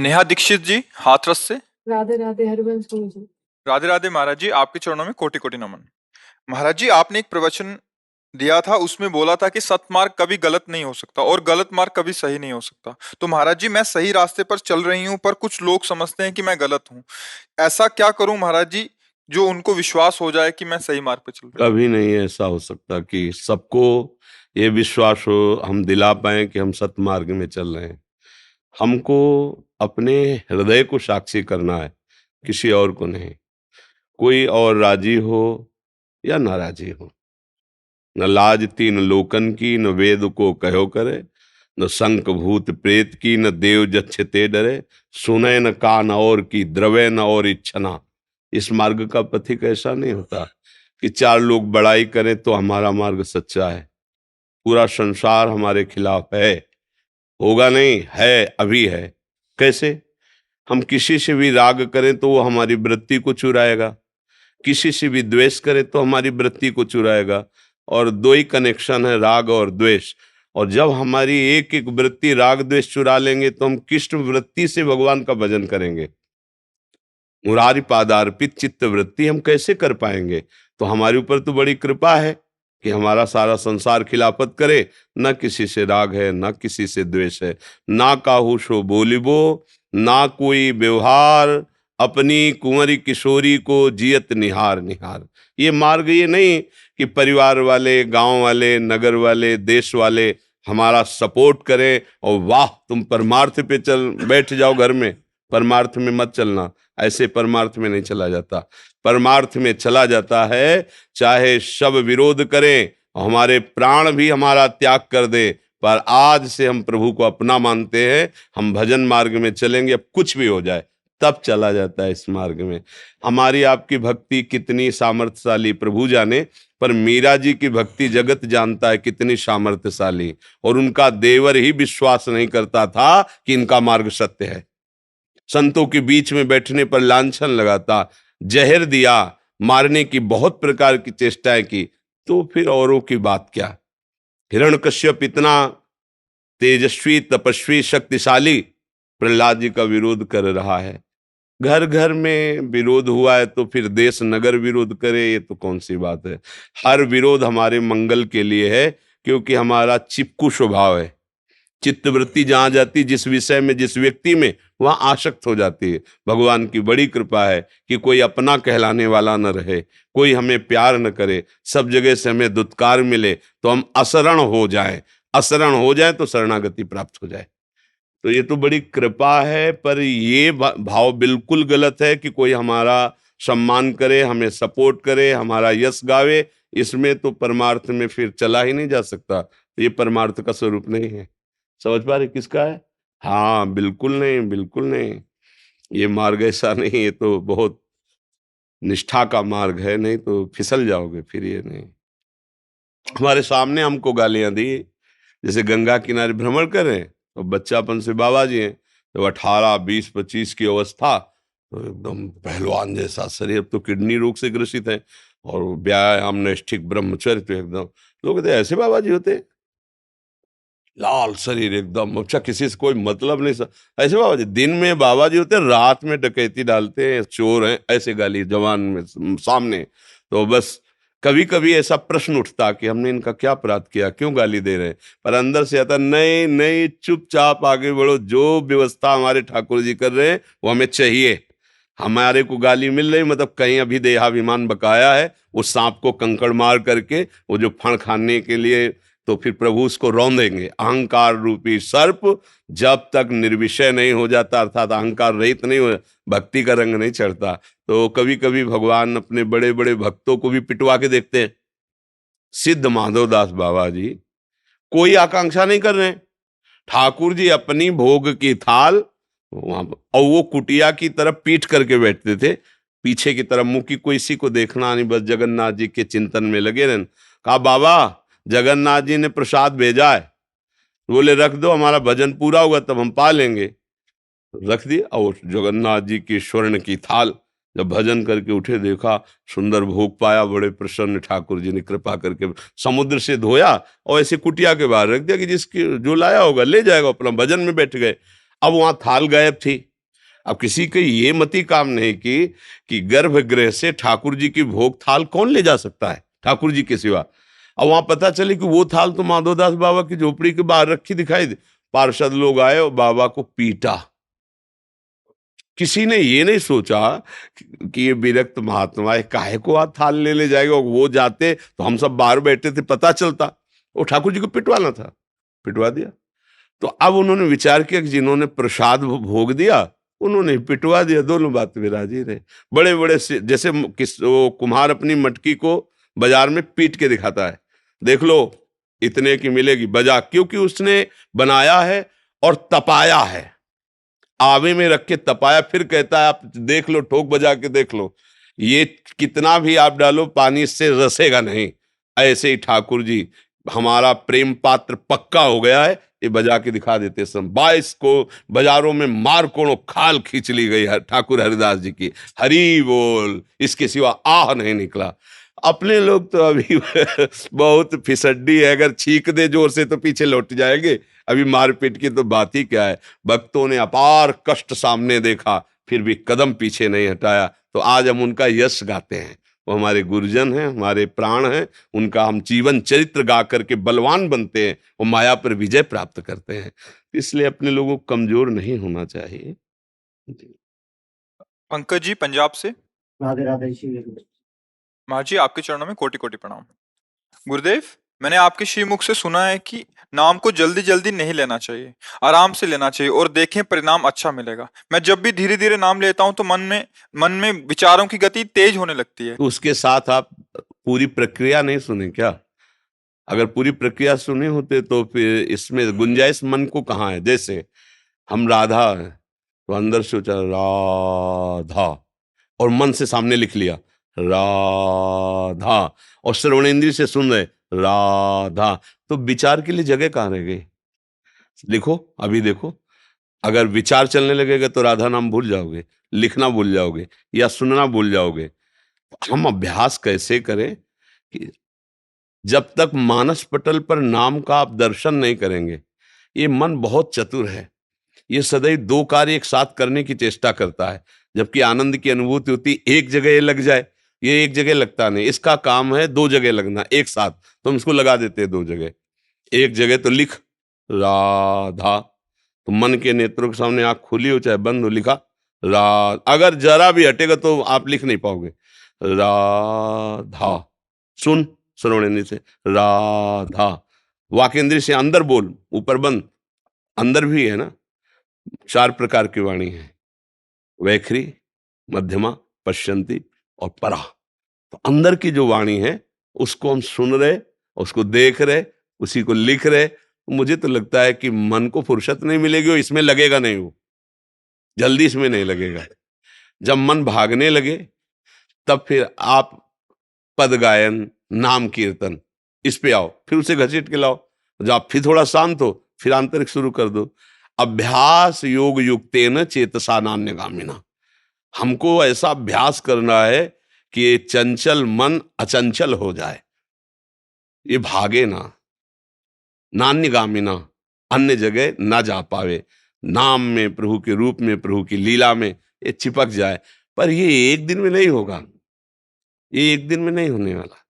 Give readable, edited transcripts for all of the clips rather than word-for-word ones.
नेहा दीक्षित जी, हाथरस से। राधे राधे हरिवंश जी। राधे राधे महाराज जी, आपके चरणों में कोटि कोटि नमन। महाराज जी, आपने एक प्रवचन दिया था, उसमें बोला था कि सत्मार्ग कभी गलत नहीं हो सकता और गलत मार्ग कभी सही नहीं हो सकता। तो महाराज जी, मैं सही रास्ते पर चल रही हूँ, पर कुछ लोग समझते हैं कि मैं गलत हूँ। ऐसा क्या करूं महाराज जी, जो उनको विश्वास हो जाए कि मैं सही मार्ग पर चल रही हूँ? कभी नहीं ऐसा हो सकता कि सबको ये विश्वास हो, हम दिला पाए कि हम सतमार्ग में चल रहे हैं। हमको अपने हृदय को साक्षी करना है, किसी और को नहीं। कोई और राजी हो या नाराजी हो, न लाज तीन लोकन की, न वेद को कहो करे, न शंख भूत प्रेत की, न देव जच्छ ते डरे, सुने न कान और की, द्रवे न और इच्छना। इस मार्ग का पथिक ऐसा नहीं होता कि चार लोग बड़ाई करें तो हमारा मार्ग सच्चा है। पूरा संसार हमारे खिलाफ है, होगा नहीं, है, अभी है। कैसे? हम किसी से भी राग करें तो वो हमारी वृत्ति को चुराएगा, किसी से भी द्वेष करें तो हमारी वृत्ति को चुराएगा। और दो ही कनेक्शन है, राग और द्वेष। और जब हमारी एक एक वृत्ति राग द्वेष चुरा लेंगे तो हम कृष्ण वृत्ति से भगवान का भजन करेंगे। मुरारी पादार्पित चित्त वृत्ति हम कैसे कर पाएंगे? तो हमारे ऊपर तो बड़ी कृपा है कि हमारा सारा संसार खिलाफत करे, ना किसी से राग है, ना किसी से द्वेष है, ना काहू सो बोलिबो, ना कोई व्यवहार, अपनी कुंवरी किशोरी को जियत निहार निहार। ये मार्ग ये नहीं कि परिवार वाले, गांव वाले, नगर वाले, देश वाले हमारा सपोर्ट करें और वाह तुम परमार्थ पे चल बैठ जाओ घर में। परमार्थ में मत चलना, ऐसे परमार्थ में नहीं चला जाता। परमार्थ में चला जाता है चाहे सब विरोध करें, हमारे प्राण भी हमारा त्याग कर दे, पर आज से हम प्रभु को अपना मानते हैं, हम भजन मार्ग में चलेंगे, अब कुछ भी हो जाए, तब चला जाता है इस मार्ग में। हमारी आपकी भक्ति कितनी सामर्थ्यशाली प्रभु जाने, पर मीरा जी की भक्ति जगत जानता है कितनी सामर्थ्यशाली। और उनका देवर ही विश्वास नहीं करता था कि इनका मार्ग सत्य है। संतों के बीच में बैठने पर लांछन लगाता, जहर दिया, मारने की बहुत प्रकार की चेष्टाएं की, तो फिर औरों की बात क्या। हिरण्यकश्यप इतना तेजस्वी, तपस्वी, शक्तिशाली प्रहलाद जी का विरोध कर रहा है। घर घर में विरोध हुआ है तो फिर देश नगर विरोध करे, ये तो कौन सी बात है। हर विरोध हमारे मंगल के लिए है, क्योंकि हमारा चिपकू स्वभाव है। चित्तवृत्ति जहां जाती, जिस विषय में, जिस व्यक्ति में, वहां आसक्त हो जाती है। भगवान की बड़ी कृपा है कि कोई अपना कहलाने वाला न रहे, कोई हमें प्यार न करे, सब जगह से हमें दुत्कार मिले तो हम असरण हो जाएं। असरण हो जाए तो शरणागति प्राप्त हो जाए। तो ये तो बड़ी कृपा है, पर ये भाव बिल्कुल गलत है कि कोई हमारा सम्मान करे, हमें सपोर्ट करे, हमारा यश गावे। इसमें तो परमार्थ में फिर चला ही नहीं जा सकता। ये परमार्थ का स्वरूप नहीं है। समझ पा रहे किसका है? हाँ, बिल्कुल नहीं, बिल्कुल नहीं। ये मार्ग ऐसा नहीं, ये तो बहुत निष्ठा का मार्ग है, नहीं तो फिसल जाओगे फिर। ये नहीं। हमारे सामने हमको गालियां दी, जैसे गंगा किनारे भ्रमण कर रहे हैं तो बच्चापन से बाबा जी हैं, तो 18, 20, 25 की अवस्था, तो एकदम पहलवान जैसा शरीर, अब तो किडनी रोग से ग्रसित है, और व्यायाम नैष्ठिक ब्रह्मचर्य, तो एकदम लोग कहते ऐसे बाबा जी होते, लाल शरीर एकदम, अच्छा किसी से कोई मतलब नहीं। ऐसे बाबा जी दिन में बाबा जी होते, रात में डकैती डालते हैं, चोर हैं, ऐसे गाली जवान में सामने। तो बस कभी कभी ऐसा प्रश्न उठता कि हमने इनका क्या अपराध किया, क्यों गाली दे रहे हैं। पर अंदर से आता नहीं नहीं, चुपचाप आगे बढ़ो, जो व्यवस्था हमारे ठाकुर जी कर रहे हैं वो हमें चाहिए। हमारे को गाली मिल रही मतलब कहीं अभी देहाभिमान बकाया है, उस सांप को कंकड़ मार करके वो जो फण खाने के लिए, तो फिर प्रभु उसको रौंदेंगे। अहंकार रूपी सर्प जब तक निर्विषय नहीं हो जाता, अर्थात अहंकार रहित नहीं हो, भक्ति का रंग नहीं चढ़ता। तो कभी कभी भगवान अपने बड़े बड़े भक्तों को भी पिटवा के देखते हैं। सिद्ध माधवदास बाबा जी कोई आकांक्षा नहीं कर रहे हैं, ठाकुर जी अपनी भोग की थाल वहां, और वो कुटिया की तरफ पीठ करके बैठते थे, पीछे की तरफ मुंह की, कोई इसी को देखना नहीं, बस जगन्नाथ जी के चिंतन में लगे रहन। कहा बाबा जगन्नाथ जी ने प्रसाद भेजा है, बोले रख दो, हमारा भजन पूरा होगा तब हम पा लेंगे। रख दिया, और जगन्नाथ जी की स्वर्ण की थाल, जब भजन करके उठे देखा सुंदर भोग पाया, बड़े प्रसन्न ठाकुर जी ने कृपा करके समुद्र से धोया और ऐसे कुटिया के बाहर रख दिया कि जिसकी जो लाया होगा ले जाएगा, अपना भजन में बैठ गए। अब वहां थाल गायब थी, अब किसी के ये मति काम नहीं कि गर्भगृह से ठाकुर जी की भोग थाल कौन ले जा सकता है ठाकुर जी के सिवा। अब वहां पता चले कि वो थाल तो माधोदास बाबा की झोपड़ी के बाहर रखी दिखाई दे। पार्षद लोग आए और बाबा को पीटा। किसी ने ये नहीं सोचा कि ये विरक्त महात्मा है, काहे को आज थाल ले जाएगा। वो जाते तो हम सब बाहर बैठे थे, पता चलता। वो ठाकुर जी को पिटवाना था, पिटवा दिया। तो अब उन्होंने विचार किया कि जिन्होंने प्रसाद भोग दिया उन्होंने पिटवा दिया, दोनों बात में राजी रहे। बड़े बड़े जैसे वो कुम्हार अपनी मटकी को बाजार में पीट के दिखाता है, देख लो इतने की मिलेगी बजा, क्योंकि उसने बनाया है और तपाया है, आवे में रख के तपाया, फिर कहता है आप देख लो, ठोक बजा के देख लो, ये कितना भी आप डालो पानी इससे रसेगा नहीं। ऐसे ही ठाकुर जी हमारा प्रेम पात्र पक्का हो गया है, ये बजा के दिखा देते समय 22 को बाजारों में मार कोड़ो खाल खींच ली गई है ठाकुर हरिदास जी की। हरि बोल, इसके सिवा आह नहीं निकला। अपने लोग तो अभी बहुत फिसड्डी है, अगर छींक दे जोर से तो पीछे लौट जाएंगे, अभी मारपीट की तो बात ही क्या है। भक्तों ने अपार कष्ट सामने देखा फिर भी कदम पीछे नहीं हटाया, तो आज हम उनका यश गाते हैं। वो हमारे गुरुजन हैं, हमारे प्राण हैं, उनका हम जीवन चरित्र गा करके बलवान बनते हैं, वो माया पर विजय प्राप्त करते हैं। इसलिए अपने लोगों को कमजोर नहीं होना चाहिए। पंकज जी पंजाब से। राधे राधे श्री महाराज जी आपके चरणों में कोटि कोटि प्रणाम। गुरुदेव, मैंने आपके श्रीमुख से सुना है कि नाम को जल्दी जल्दी नहीं लेना चाहिए, आराम से लेना चाहिए और देखें परिणाम अच्छा मिलेगा। मैं जब भी धीरे धीरे नाम लेता हूं तो मन में विचारों की गति तेज होने लगती है। तो उसके साथ आप पूरी प्रक्रिया नहीं सुने क्या? अगर पूरी प्रक्रिया सुने होते तो फिर इसमें गुंजाइश मन को कहाँ है। जैसे हम राधा है तो अंदर से सोचा राधा और मन से सामने लिख लिया राधा, और श्रवणेंद्रिय से सुन रहे राधा, तो विचार के लिए जगह कहाँ रह गई? लिखो, अभी देखो, अगर विचार चलने लगेगा तो राधा नाम भूल जाओगे, लिखना भूल जाओगे या सुनना भूल जाओगे। हम अभ्यास कैसे करें कि जब तक मानस पटल पर नाम का आप दर्शन नहीं करेंगे, ये मन बहुत चतुर है, ये सदैव दो कार्य एक साथ करने की चेष्टा करता है। जबकि आनंद की अनुभूति होती एक जगह ये लग जाए, ये एक जगह लगता नहीं, इसका काम है दो जगह लगना एक साथ, तो हम इसको लगा देते हैं दो जगह। एक जगह तो लिख राधा, तो मन के नेत्रों के सामने आंख खुली हो चाहे बंद हो, लिखा अगर जरा भी हटेगा तो आप लिख नहीं पाओगे। राधा, सुन श्रवणेंद्रिय से राधा, वाकेंद्रिय से अंदर बोल, ऊपर बंद, अंदर भी है ना। 4 प्रकार की वाणी है, वैखरी, मध्यमा, पश्यंती और परा। तो अंदर की जो वाणी है उसको हम सुन रहे, उसको देख रहे, उसी को लिख रहे। मुझे तो लगता है कि मन को फुर्सत नहीं मिलेगी, वो इसमें लगेगा नहीं, वो जल्दी इसमें नहीं लगेगा। जब मन भागने लगे तब फिर आप पद गायन, नाम कीर्तन इस पे आओ, फिर उसे घसीट के लाओ। जब आप फिर थोड़ा शांत हो फिर आंतरिक शुरू कर दो। अभ्यास योग युक्तेन चेतसा नान्यगामिना, हमको ऐसा अभ्यास करना है कि ये चंचल मन अचंचल हो जाए, ये भागे ना, नान्यगामिना, अन्य जगह ना जा पावे, नाम में, प्रभु के रूप में, प्रभु की लीला में ये चिपक जाए। पर ये एक दिन में नहीं होगा, ये एक दिन में नहीं होने वाला।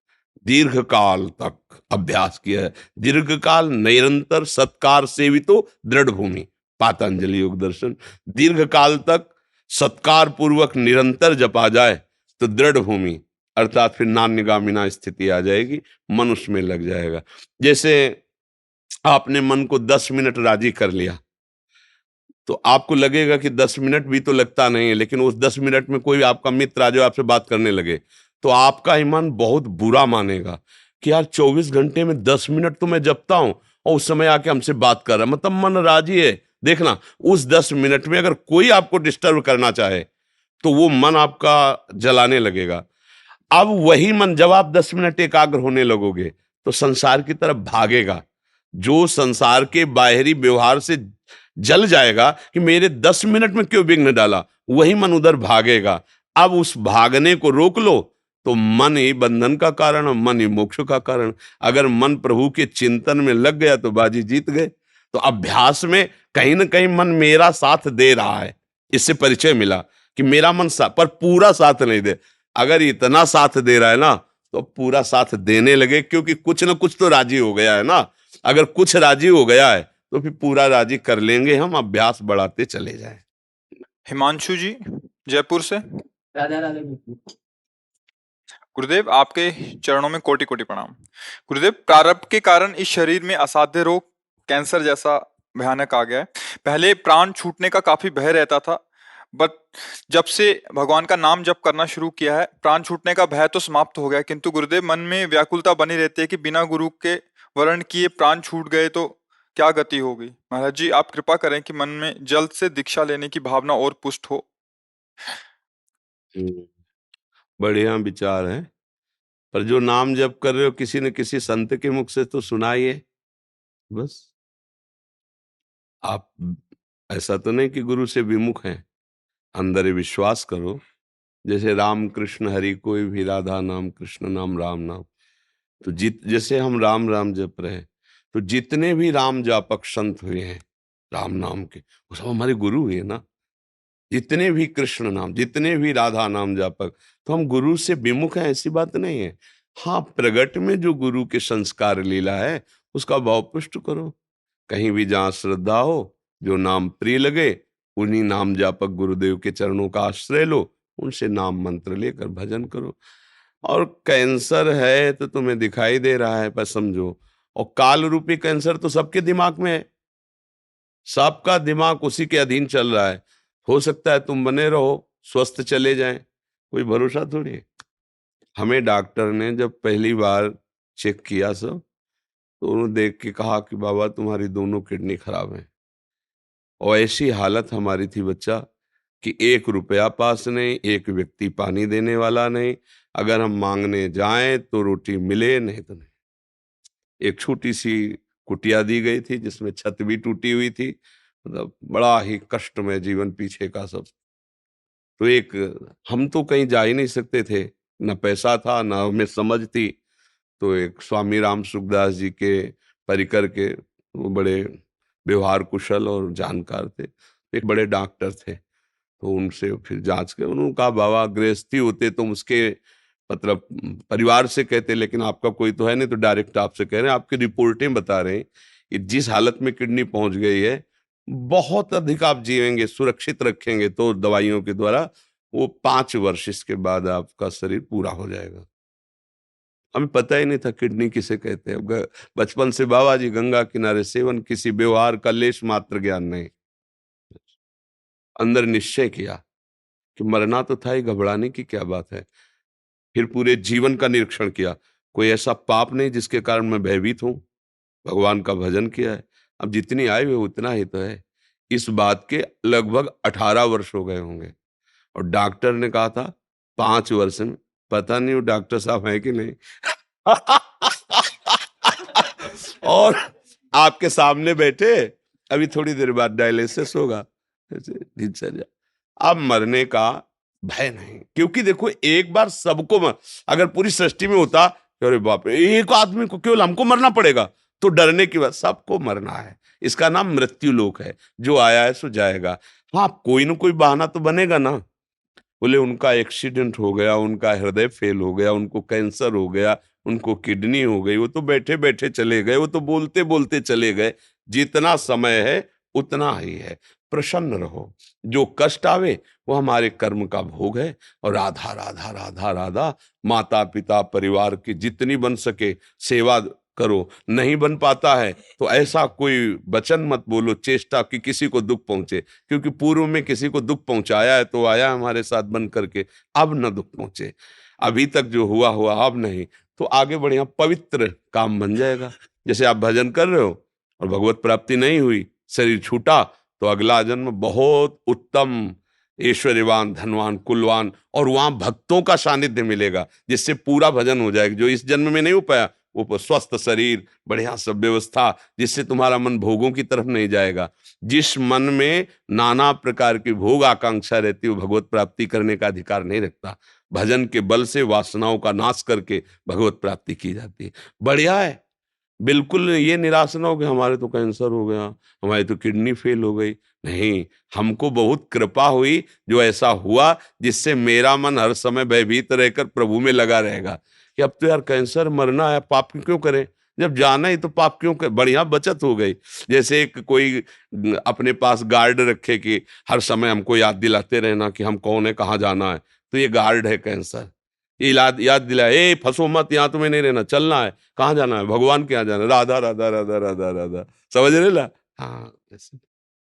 दीर्घ काल तक अभ्यास किया है, दीर्घ काल निरंतर सत्कार सेवितो दृढ़ भूमि, पातंजलि योग दर्शन। दीर्घ काल तक सत्कार पूर्वक निरंतर जपा जाए तो दृढ़ भूमि, अर्थात फिर नान्यगामिना स्थिति आ जाएगी, मन उसमें लग जाएगा। जैसे आपने मन को 10 मिनट राजी कर लिया तो आपको लगेगा कि 10 मिनट भी तो लगता नहीं है, लेकिन उस 10 मिनट में कोई आपका मित्र आ जाए आपसे बात करने लगे तो आपका ईमान बहुत बुरा मानेगा कि यार 24 घंटे में 10 मिनट तो मैं जपता हूं और उस समय आके हमसे बात कर रहा है, मतलब मन राजी है। देखना, उस 10 मिनट में अगर कोई आपको डिस्टर्ब करना चाहे तो वो मन आपका जलाने लगेगा। अब वही मन जब आप 10 मिनट एकाग्र होने लगोगे तो संसार की तरफ भागेगा। जो संसार के बाहरी व्यवहार से जल जाएगा कि मेरे 10 मिनट में क्यों विघ्न डाला, वही मन उधर भागेगा। अब उस भागने को रोक लो तो मन ही बंधन का कारण और मन ही मोक्ष का कारण। अगर मन प्रभु के चिंतन में लग गया तो बाजी जीत गए। तो अभ्यास में कहीं ना कहीं मन मेरा साथ दे रहा है, इससे परिचय मिला कि मेरा मन पर पूरा साथ नहीं दे। अगर इतना साथ दे रहा है ना तो पूरा साथ देने लगे, क्योंकि कुछ ना कुछ तो राजी हो गया है ना। अगर कुछ राजी हो गया है तो फिर पूरा राजी कर लेंगे हम, अभ्यास बढ़ाते चले जाएं। हिमांशु जी जयपुर से। राधा राधा गुरुदेव। गुरुदेव आपके चरणों में कोटि कोटि प्रणाम। गुरुदेव प्रारब्ध के कारण इस शरीर में असाध्य रोग कैंसर जैसा भयानक आ गया है। पहले प्राण छूटने का काफी भय रहता था, बट जब से भगवान का नाम जप करना शुरू किया है प्राण छूटने का भय तो समाप्त हो गया, किंतु गुरुदेव मन में व्याकुलता बनी रहती है कि बिना गुरु के वर्ण किए प्राण छूट गए तो क्या गति होगी। महाराज जी आप कृपा करें कि मन में जल्द से दीक्षा लेने की भावना और पुष्ट हो। बढ़िया विचार है, पर जो नाम जप कर रहे हो किसी न किसी संत के मुख से तो सुनाइए। बस आप ऐसा तो नहीं कि गुरु से विमुख हैं, अंदर ही विश्वास करो। जैसे राम कृष्ण हरि कोई भी राधा नाम, कृष्ण नाम, राम नाम। तो जैसे हम राम राम जप रहे हैं, तो जितने भी राम जापक संत हुए हैं राम नाम के, वो सब हमारे गुरु हुए ना। जितने भी कृष्ण नाम, जितने भी राधा नाम जापक, तो हम गुरु से विमुख हैं ऐसी बात नहीं है। हाँ, प्रगट में जो गुरु के संस्कार लीला है उसका भाव पुष्ट करो। कहीं भी जहाँ श्रद्धा हो, जो नाम प्रिय लगे, उन्हीं नाम जापक गुरुदेव के चरणों का आश्रय लो, उनसे नाम मंत्र लेकर भजन करो। और कैंसर है तो तुम्हें दिखाई दे रहा है, पर समझो, और काल रूपी कैंसर तो सबके दिमाग में है, सबका दिमाग उसी के अधीन चल रहा है। हो सकता है तुम बने रहो, स्वस्थ चले जाएं, कोई भरोसा थोड़ी है। हमें डॉक्टर ने जब पहली बार चेक किया सब, तो उन्होंने देख के कहा कि बाबा तुम्हारी दोनों किडनी खराब हैं। और ऐसी हालत हमारी थी बच्चा कि 1 रुपया पास नहीं, एक व्यक्ति पानी देने वाला नहीं, अगर हम मांगने जाएं तो रोटी मिले, नहीं तो नहीं। एक छोटी सी कुटिया दी गई थी जिसमें छत भी टूटी हुई थी, मतलब बड़ा ही कष्टमय जीवन पीछे का सब। तो एक, हम तो कहीं जा ही नहीं सकते थे, न पैसा था न हमें समझ थी। तो एक स्वामी राम सुखदास जी के परिकर के, वो बड़े व्यवहार कुशल और जानकार थे, एक बड़े डॉक्टर थे। तो उनसे फिर जांच कर उन्होंने कहा बाबा गृहस्थी होते तुम उसके मतलब परिवार से कहते, लेकिन आपका कोई तो है नहीं, तो डायरेक्ट आपसे कह रहे हैं, आपकी रिपोर्टें बता रहे हैं कि जिस हालत में किडनी पहुंच गई है, बहुत अधिक आप जिएंगे, सुरक्षित रखेंगे तो दवाइयों के द्वारा, वो 5 वर्ष इसके बाद आपका शरीर पूरा हो जाएगा। हमें पता ही नहीं था किडनी किसे कहते हैं। बचपन से बाबा जी गंगा किनारे सेवन, किसी व्यवहार का लेश मात्र ज्ञान नहीं। अंदर निश्चय किया कि मरना तो था ही, घबराने की क्या बात है। फिर पूरे जीवन का निरीक्षण किया, कोई ऐसा पाप नहीं जिसके कारण मैं भयभीत हूं। भगवान का भजन किया है, अब जितनी आयु है उतना ही तो है। इस बात के लगभग 18 वर्ष हो गए होंगे, और डॉक्टर ने कहा था 5 वर्ष में। पता नहीं वो डॉक्टर साहब है कि नहीं। और आपके सामने बैठे, अभी थोड़ी देर बाद डायलिसिस होगा, दिनचर्या। अब मरने का भय नहीं, क्योंकि देखो एक बार सबको अगर पूरी सृष्टि में होता अरे बाप रे एक आदमी को केवल हमको मरना पड़ेगा, तो डरने की बात, सबको मरना है। इसका नाम मृत्यु लोक है, जो आया है सो जाएगा। हाँ, कोई ना कोई बहाना तो बनेगा ना। बोले उनका एक्सीडेंट हो गया, उनका हृदय फेल हो गया, उनको कैंसर हो गया, उनको किडनी हो गई, वो तो बैठे बैठे चले गए, वो तो बोलते बोलते चले गए। जितना समय है उतना ही है, प्रसन्न रहो। जो कष्ट आवे वो हमारे कर्म का भोग है। और राधा राधा राधा राधा, माता पिता परिवार की जितनी बन सके सेवा करो। नहीं बन पाता है तो ऐसा कोई वचन मत बोलो, चेष्टा कि किसी को दुख पहुंचे, क्योंकि पूर्व में किसी को दुख पहुंचाया है तो आया हमारे साथ बन करके, अब न दुख पहुंचे। अभी तक जो हुआ हुआ, अब नहीं, तो आगे बढ़िया पवित्र काम बन जाएगा। जैसे आप भजन कर रहे हो और भगवत प्राप्ति नहीं हुई, शरीर छूटा, तो अगला जन्म बहुत उत्तम ऐश्वर्यवान, धनवान, कुलवान, और वहां भक्तों का सानिध्य मिलेगा, जिससे पूरा भजन हो जाएगा। जो इस जन्म में नहीं हो पाया, वो स्वस्थ शरीर, बढ़िया सब व्यवस्था, जिससे तुम्हारा मन भोगों की तरफ नहीं जाएगा। जिस मन में नाना प्रकार की भोग आकांक्षा रहती है, वो भगवत प्राप्ति करने का अधिकार नहीं रखता। भजन के बल से वासनाओं का नाश करके भगवत प्राप्ति की जाती है। बढ़िया है, बिल्कुल ये निराश ना हो कि हमारे तो कैंसर हो गया, हमारी तो किडनी फेल हो गई। नहीं, हमको बहुत कृपा हुई जो ऐसा हुआ, जिससे मेरा मन हर समय भयभीत रहकर प्रभु में लगा रहेगा कि अब तो यार कैंसर मरना है, पाप क्यों करें, जब जाना ही तो पाप क्यों कर। बढ़िया बचत हो गई। जैसे एक कोई अपने पास गार्ड रखे कि हर समय हमको याद दिलाते रहना कि हम कौन है, कहाँ जाना है, तो ये गार्ड है कैंसर। ये याद याद दिलाए, ए फंसो मत, यहाँ तुम्हें नहीं रहना, चलना है, कहाँ जाना है, भगवान के यहाँ जाना है, राधा राधा राधा राधा राधा, समझ रहे ना। हाँ, ऐसे